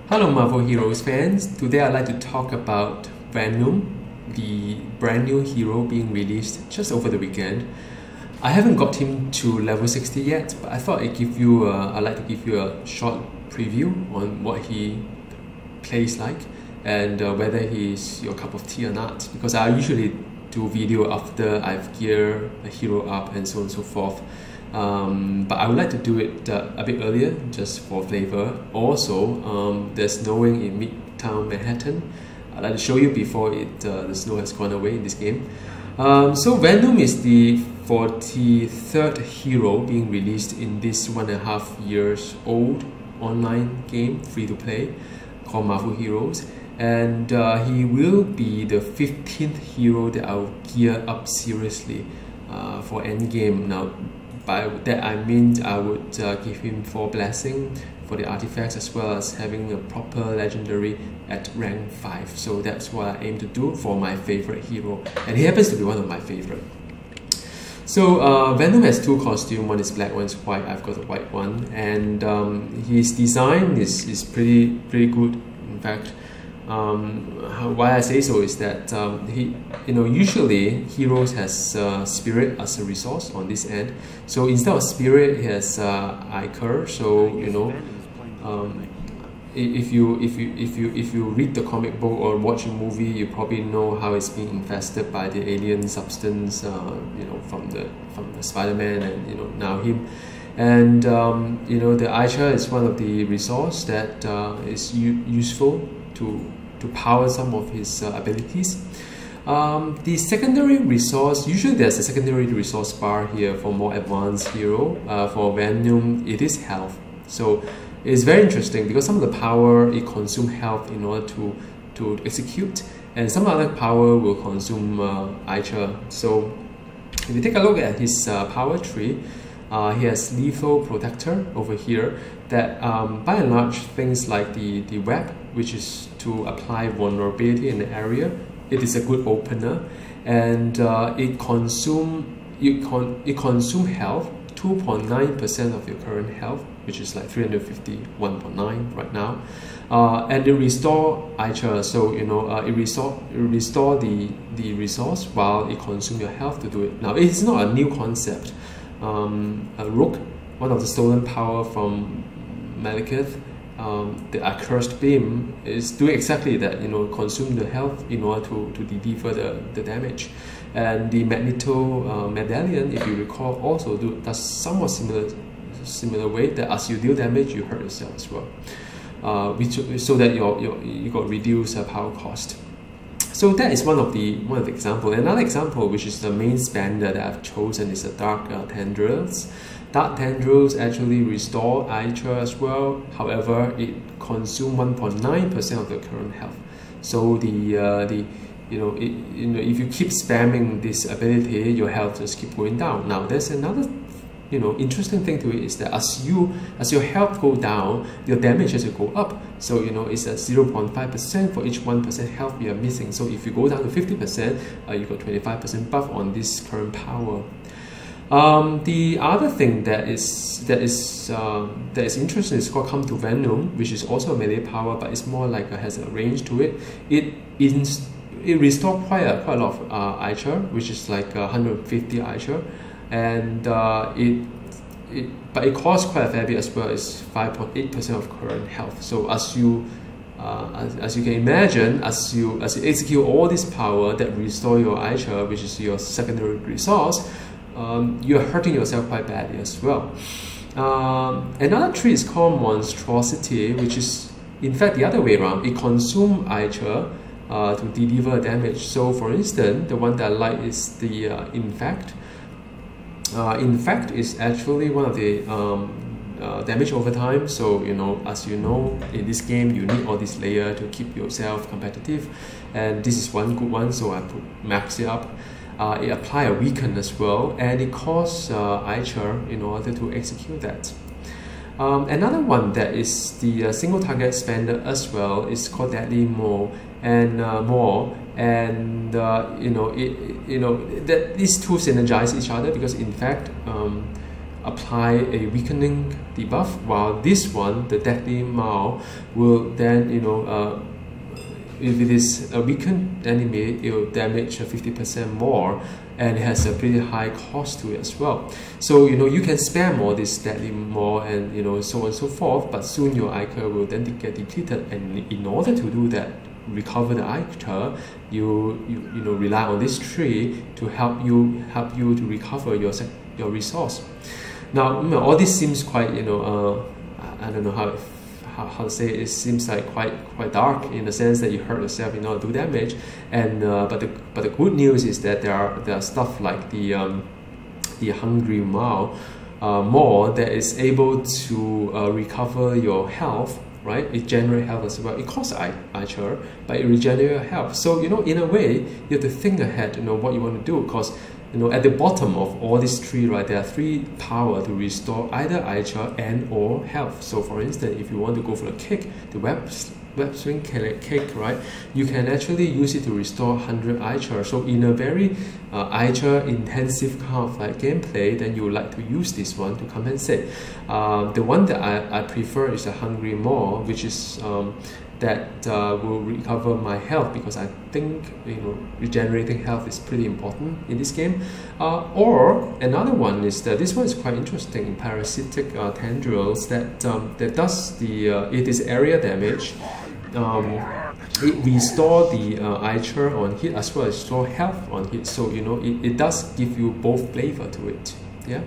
Hello Marvel Heroes fans, today I'd like to talk about Venom, the brand new hero being released just over the weekend. I haven't got him to level 60 yet, but I thought I'd like to give you a short preview on what he plays like and whether he's your cup of tea or not, because I usually do video after I've geared a hero up and so on and so forth. But I would like to do it a bit earlier, just for flavor. Also, there's snowing in Midtown Manhattan. I'd like to show you before the snow has gone away in this game. So Venom is the 43rd hero being released in this 1.5 years old online game, free to play, called Marvel Heroes. And he will be the 15th hero that I'll gear up seriously for endgame. Now, by that I mean I would give him 4 blessings for the artifacts, as well as having a proper legendary at rank 5. So that's what I aim to do for my favorite hero, and he happens to be one of my favorite. So Venom has 2 costumes, one is black, one is white. I've got the white one, and his design is pretty good. In fact, why I say so is that usually heroes has spirit as a resource on this end. So instead of spirit, he has ichor. So if you read the comic book or watch a movie, you probably know how it's being infested by the alien substance. From the Spider-Man and now him. And the ichor is one of the resource that is useful to power some of his abilities. The secondary resource, usually there's a secondary resource bar here for more advanced hero. For Venom, it is health. So it's very interesting because some of the power, it consumes health in order to execute, and some other power will consume ichor. So if you take a look at his power tree, he has lethal protector over here that by and large things like the web, which is to apply vulnerability in the area, it is a good opener, and it consume health, 2.9% of your current health, which is like 351.9 right now, and it restore ichor. So it restore the resource while it consume your health to do it. Now it's not a new concept. Rook, one of the stolen power from Malekith, the accursed beam, is doing exactly that. Consume the health in order to deliver the damage. And the Magneto medallion, if you recall, also does somewhat similar way, that as you deal damage, you hurt yourself as well, so that you got reduced power cost. So that is one of the example. Another example, which is the main spender that I've chosen, is the Dark Tendrils. Dark Tendrils actually restore ichor as well. However, it consumes 1.9% of the current health. So if you keep spamming this ability, your health just keep going down. Now there's another interesting thing to it, is that as your health go down, your damage has to go up. So it's at 0.5% for each 1% health you are missing. So if you go down to 50%, you got 25% buff on this current power. The other thing that is interesting is called Come to Venom, which is also a melee power, but it's more like has a range to it. It restores quite a lot of ichor, which is like 150 ichor, and but it costs quite a fair bit as well. It's 5.8% of current health. So as you can imagine, as you execute all this power that restore your ichor, which is your secondary resource, you're hurting yourself quite badly as well. Another tree is called Monstrosity, which is in fact the other way around. It consumes ichor to deliver damage. So for instance, the one that I like is the Infect. Infect is actually one of the damage over time. So as you know, in this game you need all this layer to keep yourself competitive, and this is one good one, so I max it up. It apply a weaken as well, and it costs ichor in order to execute that. Another one that is the single target spender as well is called Deadly Maw, and that these two synergize each other, because in fact apply a weakening debuff, while this one, the Deadly Maul, will then, if it is a weakened enemy, it will damage 50% more, and it has a pretty high cost to it as well. So you can spam all this Deadly Maul and so on and so forth, but soon your Iker will then get depleted, and in order to do that, recover the Iker, you rely on this tree to help you to recover your resource. Now all this seems quite I don't know how to say it. It seems like quite dark in the sense that you hurt yourself in order to do damage, and but the good news is that there are stuff like the Hungry Maul that is able to recover your health. Right, it generates health as well. It costs Icher, but it regenerates health. So in a way, you have to think ahead. What you want to do, because at the bottom of all these three, right, there are 3 power to restore either Icher and or health. So for instance, if you want to go for a kick, the web swing kick, right, you can actually use it to restore 100 Icher. So in a very Icher intensive kind of like gameplay, then you would like to use this one to compensate. The one that I prefer is a Hungry Maul, which is that will recover my health, because I think regenerating health is pretty important in this game. Or another one is that this one is quite interesting, Parasitic Tendrils, that does it is area damage. It restores the Icher on hit as well as restore health on hit, so it does give you both flavor to it. Yeah.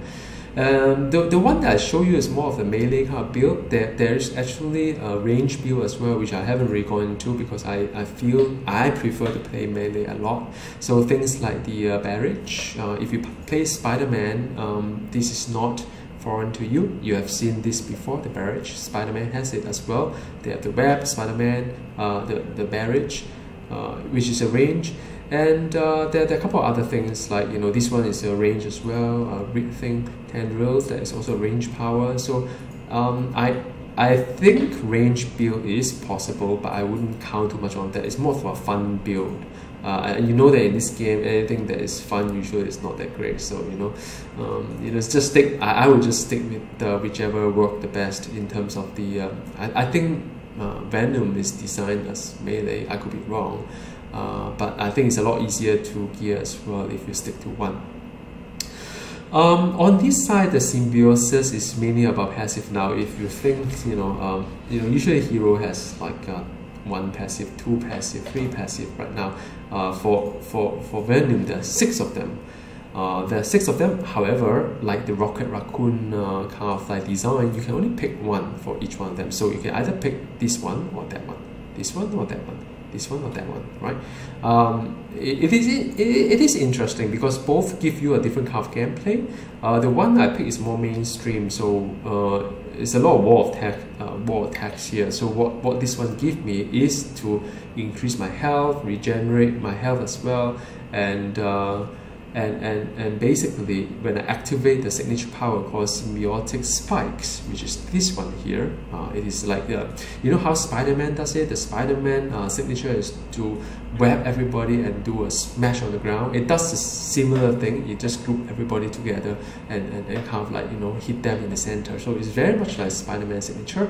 The one that I show you is more of the melee kind of build. There's actually a range build as well, which I haven't really gone into because I feel I prefer to play melee a lot. So things like the barrage. If you play Spider-Man, this is not foreign to you. You have seen this before. The barrage, Spider-Man has it as well. They have the web, Spider-Man, the barrage, which is a range. And there are a couple of other things like this one is a range as well. Breathing Tendrils, that is also range power. So I think range build is possible, but I wouldn't count too much on that. It's more of a fun build. And that in this game, anything that is fun usually is not that great. So it's just I would just stick with whichever worked the best in terms of the. I think Venom is designed as melee. I could be wrong. But I think it's a lot easier to gear as well if you stick to one. On this side, the symbiosis is mainly about passive. Now, if you think, usually a hero has like 1 passive, 2 passive, 3 passive. Right now, for Venom, there are 6 of them. However, like the Rocket Raccoon kind of like design, you can only pick 1 for each one of them. So you can either pick this one or that one, this one or that one, this one or that one, right? It is interesting because both give you a different kind of gameplay. The one I pick is more mainstream, so it's a lot of wall attacks here. So what this one gives me is to increase my health, regenerate my health as well, and basically when I activate the signature power called Symbiotic Spikes, which is this one here, it is like how Spider-Man does it. The Spider-Man signature is to web everybody and do a smash on the ground. It does a similar thing. It just group everybody together and kind of like hit them in the center. So it's very much like Spider-Man signature.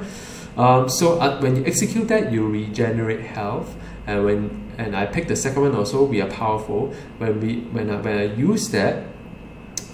So when you execute that, you regenerate health. And I picked the second one also. We are powerful. When I use that,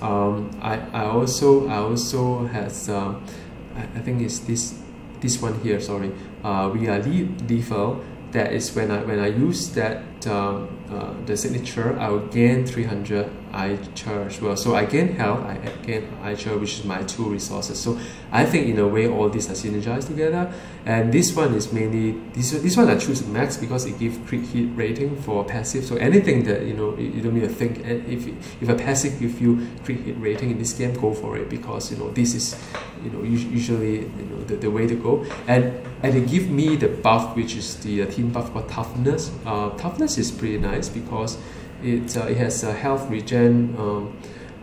I also has I think it's this one here. Sorry, we are lethal. That is when I use that the signature, I will gain 300 Icher as well. So I gain health, I gain Icher, which is my 2 resources. So I think in a way all these are synergized together. And this one is mainly this one I choose max because it gives crit hit rating for passive. So anything that you don't need to think. If a passive gives you crit hit rating in this game, go for it because this is usually the way to go. And they give me the buff, which is the team buff called toughness. Toughness is pretty nice because it has a health regen.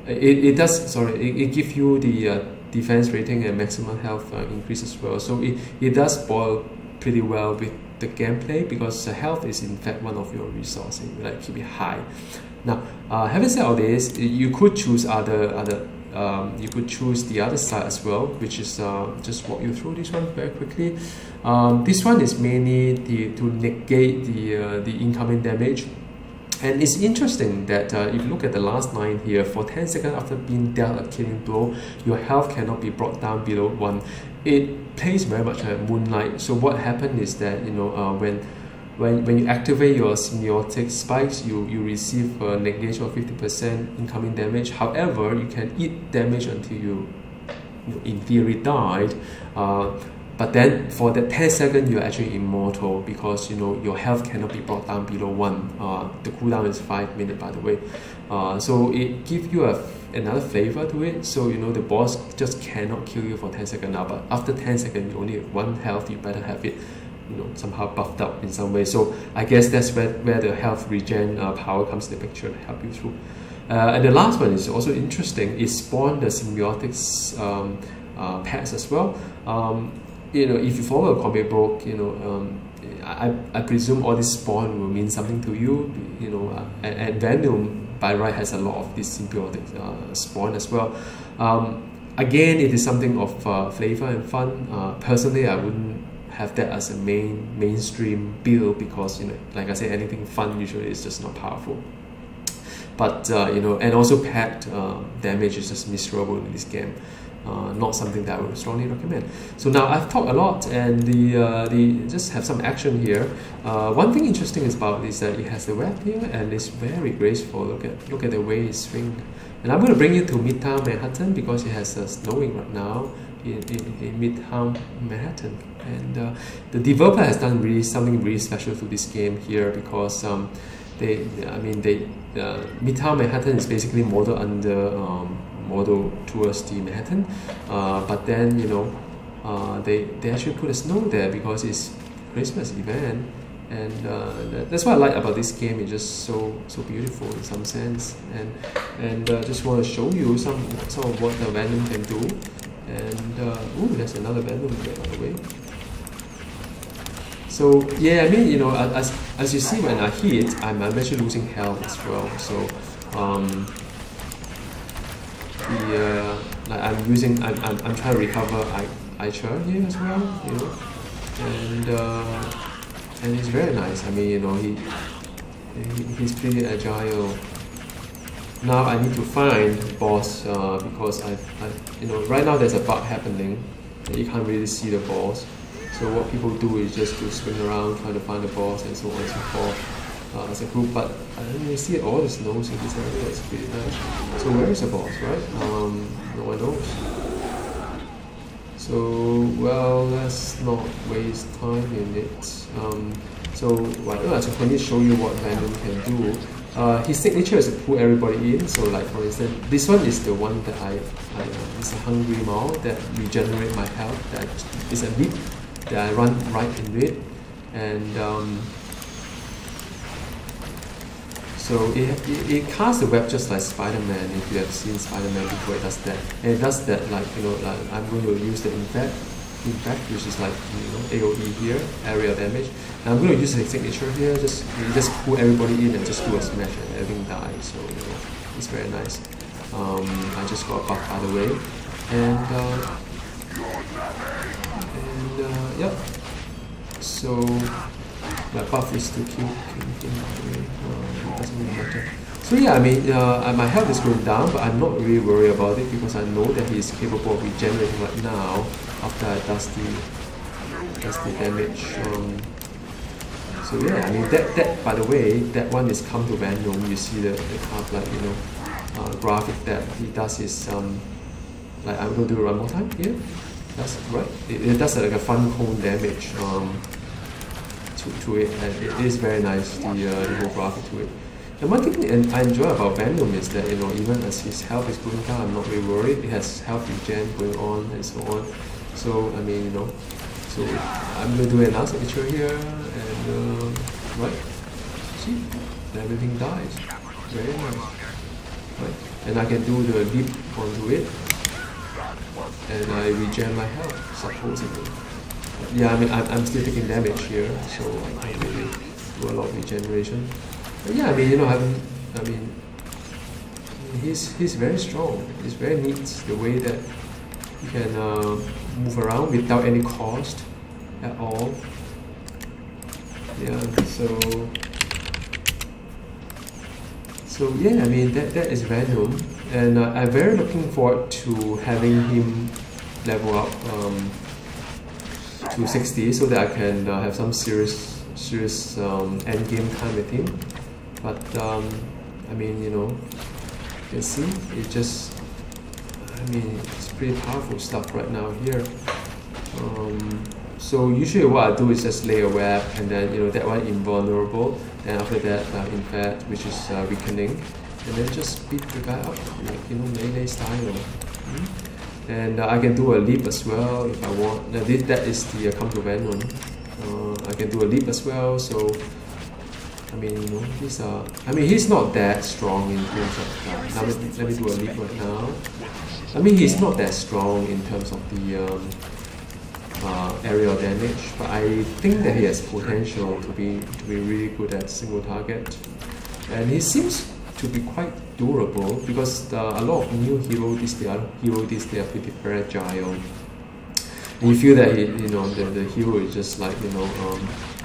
It gives you the defense rating and maximum health increase as well. So it does boil pretty well with the gameplay because health is in fact one of your resources. You like keep it high. Now, having said all this, you could choose other you could choose the other side as well, which is just walk you through this one very quickly. This one is mainly to negate the incoming damage. And it's interesting that if you look at the last line here, for 10 seconds after being dealt a killing blow, your health cannot be brought down below 1. It plays very much like Moonlight. So what happened is that, you know, when you activate your semiotic spikes, you receive a negation of 50% incoming damage. However, you can eat damage until you in theory died. But then for that 10 seconds, you're actually immortal because, you know, your health cannot be brought down below 1. The cooldown is 5 minutes, by the way. So it gives you another flavor to it. So, you know, the boss just cannot kill you for 10 seconds now. But after 10 seconds, you only have 1 health. You better have it, you know, somehow buffed up in some way. So I guess that's where the health regen power comes in the picture to help you through. And the last one is also interesting. It spawned the symbiotics pets as well. You know, if you follow a comic book, you know, I presume all this spawn will mean something to you. You know, and Venom by right has a lot of this symbiotic spawn as well. Again, it is something of flavor and fun. Personally, I wouldn't have that as a mainstream build because, you know, like I said, anything fun usually is just not powerful. But you know, and also pet damage is just miserable in this game. Not something that I would strongly recommend. So now I've talked a lot, and the just have some action here. One thing interesting about is that it has the web here, and it's very graceful. Look at the way it swings. And I'm going to bring you to Midtown Manhattan because it has snowing right now in Midtown Manhattan. And the developer has done something really special to this game here because Midtown Manhattan is basically modeled under model towards the Manhattan, but then, you know, they actually put a snow there because it's Christmas event, and that's what I like about this game. It's just so beautiful in some sense, and just want to show you some of what the Venom can do. And ooh, there's another Venom there, by the way. So yeah, I mean, you know, as you see, when I hit, I'm actually losing health as well. So like I'm trying to recover Aicha here as well, you know, and he's very nice. I mean, you know, he's pretty agile. Now I need to find boss because I you know, right now there's a bug happening that you can't really see the boss. So what people do is just to swing around trying to find the boss and so on and so forth. As a group, but I don't really see all the snows in this area. It's pretty nice. So where is the boss, right? No one knows. So, well, let's not waste time in it. So what I just want to show you what Venom can do. His signature is to pull everybody in. So, like for instance, this one is the one that it's a hungry maw that regenerate my health. That is a leap that I run right into it, and so it casts the web just like Spider-Man. If you have seen Spider-Man before, it does that. And it does that, like, you know, like I'm going to use the impact, which is like, you know, AOE here, area damage. And I'm going to use the signature here. You just pull everybody in and just do a smash and everything dies. So, you know, it's very nice. I just got a buff, by the way, and yeah. So my buff is to kill him, by the way. It doesn't really matter. So yeah, I mean, my health is going down, but I'm not really worried about it because I know that he is capable of regenerating right now after I does the damage. So yeah, I mean, that by the way, that one is come to Venom. You see the kind of, like, you know, graphic that he does is like, I'm going to do it one more time here. That's right. It does like a fun cone damage to it, and it is very nice, the whole graphic to it. And one thing I enjoy about Venom is that, you know, even as his health is going down, I'm not really worried. It has health regen going on and so on. So I mean, you know, so I'm going to do another signature here, and right, see, everything dies. Very nice, right? And I can do the leap onto it, and I regen my health, supposedly. Yeah, I mean, I'm still taking damage here, so I can't really do a lot of regeneration. But yeah, I mean, you know, he's very strong. It's very neat the way that he can move around without any cost at all. Yeah, so yeah, I mean that is Venom, and I'm very looking forward to having him level up to 60 so that I can have some serious end game time with him. But I mean, you can see it just, I mean, it's pretty powerful stuff right now here. So usually what I do is just lay a web, and then that one invulnerable, then after that infect, which is weakening, and then just beat the guy up like melee style. And I can do a leap as well if I want. Now that is the come to Venom. I can do a leap as well. So I mean, he's not that strong in terms of. Let me do a leap right now. I mean, he's not that strong in terms of the aerial damage, but I think that he has potential to be really good at single target, and he seems to be quite durable because a lot of new heroes they are pretty fragile. And you feel that the hero is just like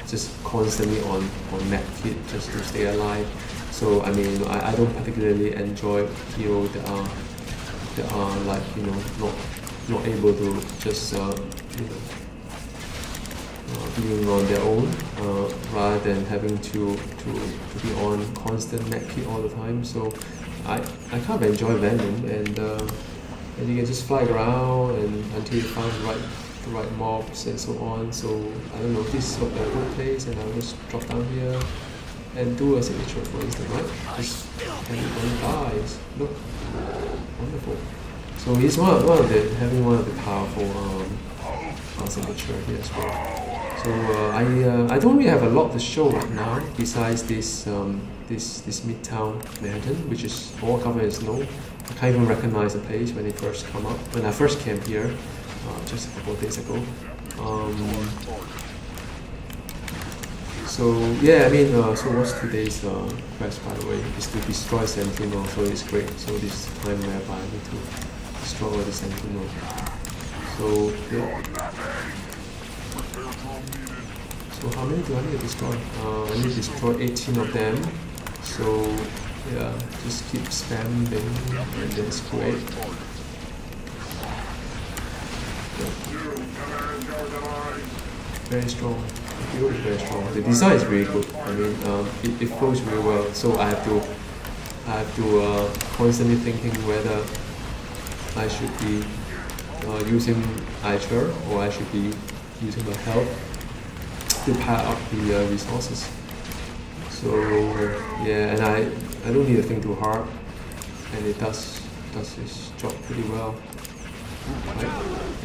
just constantly on med kit just to stay alive. So I mean, I don't particularly enjoy heroes that are like not able to just being on their own rather than having to be on constant med kit all the time. So I kind of enjoy Venom, and you can just fly around until you find the right mobs and so on. So I don't know, this looks like a good place, and I'll just drop down here and do a signature, for instance, right? Just everybody dies. Look, wonderful. So he's having one of the powerful signature here as well. So I don't really have a lot to show right now besides this Midtown Manhattan, which is all covered in snow. I can't even recognize the place when it first come up. When I first came here, just a couple of days ago. So yeah, I mean, so what's today's quest, by the way? Is to destroy Sentinel. So it's great. So this time whereby I need to destroy the Sentinel. So yeah. So how many do I need to destroy? I need to destroy 18 of them. So yeah, just keep spamming them, and then it's great. Yeah. Very strong. The hero is very strong. The design is really good. I mean, it flows really well. So I have to constantly thinking whether I should be using Archer or I should be using my health to pile up the resources. So yeah, and I don't need to think too hard, and it does its job pretty well. Right?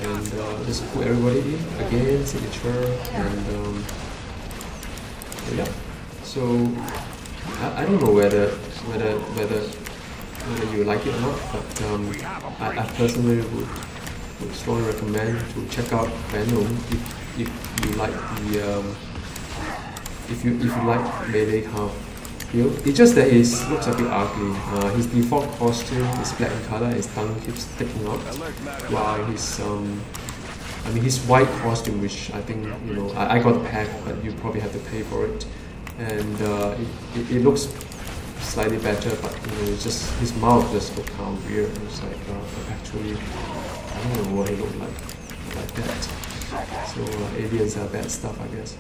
And just put everybody in again, signature, and yeah. So I don't know whether you like it or not, but I personally would strongly recommend to check out Venom if you like the if you like melee kind of build. It's just that it looks a bit ugly. His default costume is black in color, his tongue keeps sticking out, while his white costume, which I think I got a pack, but you probably have to pay for it, and it looks slightly better, but it's just his mouth just looks kind of weird. It's like actually I don't know what it looked like that. So aliens are bad stuff, I guess.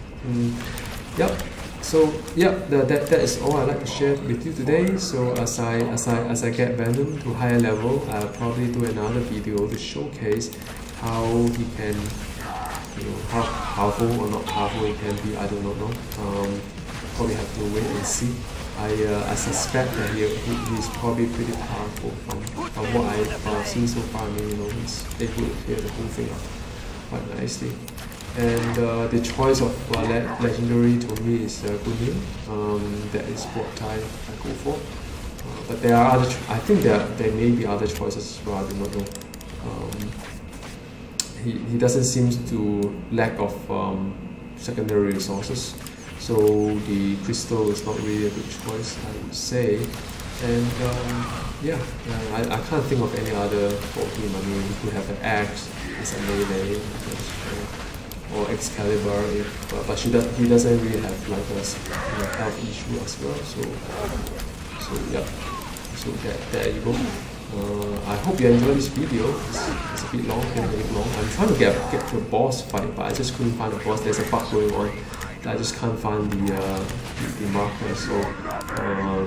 Yep. So yeah, that is all I'd like to share with you today. So as I get Venom to higher level, I'll probably do another video to showcase how he can, how powerful or not powerful he can be. I do not know. Probably have to wait and see. I suspect that he's probably pretty powerful from what I've seen so far. I mean, he's able to clear the whole thing up quite nicely. And the choice of legendary to me is Gunin. That is what I go for. But there are other. I think there may be other choices as well. I do not know. He doesn't seem to lack of secondary resources, so the crystal is not really a good choice, I would say. And yeah, I can't think of any other for him. I mean, he could have an axe, it's a melee, or Excalibur, but he doesn't really have like a health issue as well. So yeah, so there you go. I hope you enjoyed this video. It's a bit long, I'm trying to get to a boss fight, but I just couldn't find a boss. There's a bug going on. I just can't find the marker. So,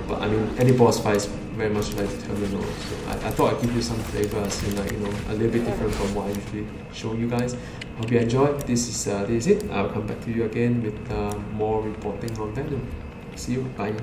but I mean, any boss fight is very much like terminal. So I thought I'd give you some flavor, as in like, you know, a little bit different from what I usually show you guys. Hope you enjoyed. This is it. I'll come back to you again with more reporting on Venom. See you. Bye.